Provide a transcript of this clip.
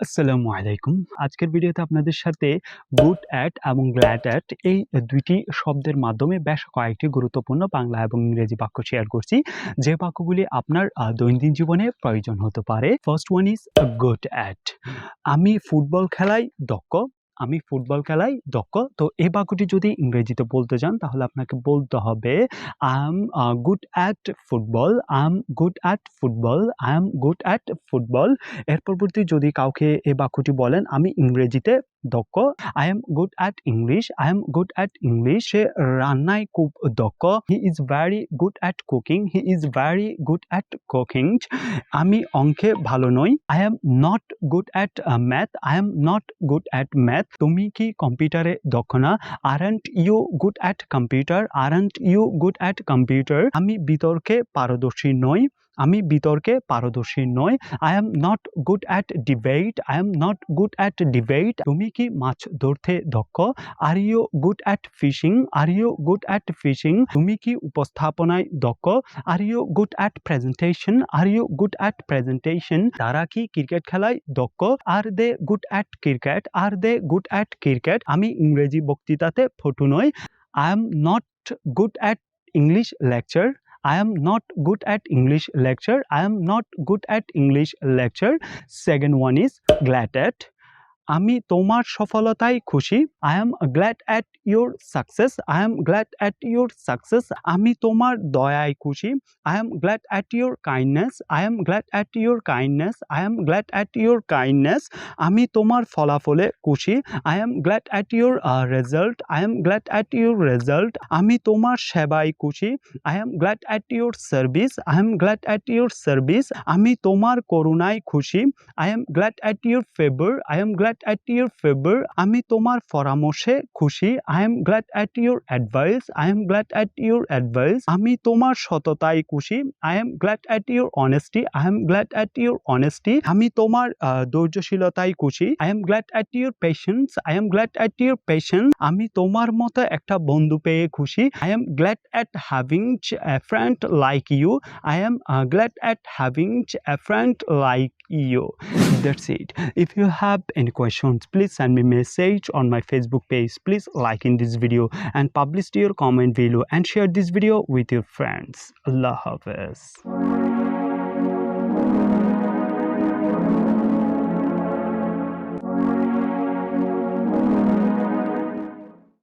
আসসালামু আলাইকুম। আজকের ভিডিওতে আপনাদের সাথে গুড অ্যাট এবং গ্ল্যাড অ্যাট এই দুইটি শব্দের মাধ্যমে বেশ কয়েকটি গুরুত্বপূর্ণ বাংলা এবং ইংরেজি বাক্য শেয়ার করছি, যে বাক্যগুলি আপনার দৈনন্দিন জীবনে প্রয়োজন হতে পারে। First one is good at. আমি ফুটবল খেলায় দক্ষ। আমি ফুটবল খেলায় দক্ষ। তো এই বাক্যটি যদি ইংরেজিতে বলতে যান তাহলে আপনাকে বলতে হবে I am good at football, I am good at football, I am good at football. এর পরবর্তী যদি কাউকে এই বাক্যটি বলেন আমি ইংরেজিতে দক্ষ, I am good at English, I am good at English. সে রান্নায় খুব দক্ষ, he is very good at cooking, he is very good at cooking. আমি অঙ্কে ভালো নই, I am not good at math, I am not good at math. তুমি কি কম্পিউটারে দক্ষ না? Aren't you good at computer, aren't you good at computer. আমি বিতর্কে পারদর্শী নই, আমি বিতর্কে পারদর্শী নই, I am not good at debate, I am not good at debate. তুমি কি মাছ ধরতে দক্ষ? Are you good at fishing, are you good at fishing. তুমি কি উপস্থাপনায় দক্ষ? Are you good at presentation, are you good at presentation. তারা কি ক্রিকেট খেলায় দক্ষ? Are they good at cricket, are they good at cricket. আমি ইংরেজি বক্তৃতাতে পটু নই, I am not good at English lecture, I am not good at English lecture, I am not good at English lecture. Second one is glad at. আমি তোমার সফলতায় খুশি, I am glad at your success, I am glad at your success. আমি তোমার দয়ায় খুশি, I am glad at your kindness, I am glad at your kindness, I am glad at your kindness. আমি তোমার ফলাফলে খুশি, I am glad at your result, I am glad at your result. আমি তোমার সেবায় খুশি, I am glad at your service, I am glad at your service. আমি তোমার করুণায় খুশি, I am glad at your favor, I am glad at your favor. আমি তোমার পরামর্শে খুশি, I am glad at your advice, I am glad at your advice. আমি তোমার সততায় খুশি, I am glad at your honesty, I am glad at your honesty. আমি তোমার ধৈর্যশীলতায় খুশি, I am glad at your patience, I am glad at your patience. আমি তোমার মতো একটা বন্ধু পেয়ে খুশি, I am glad at having a friend like you, I am glad at having a friend like you. That's it. If you have any questions, please send me message on my Facebook page. Please like in this video and publish your comment below and share this video with your friends. Allah Hafiz.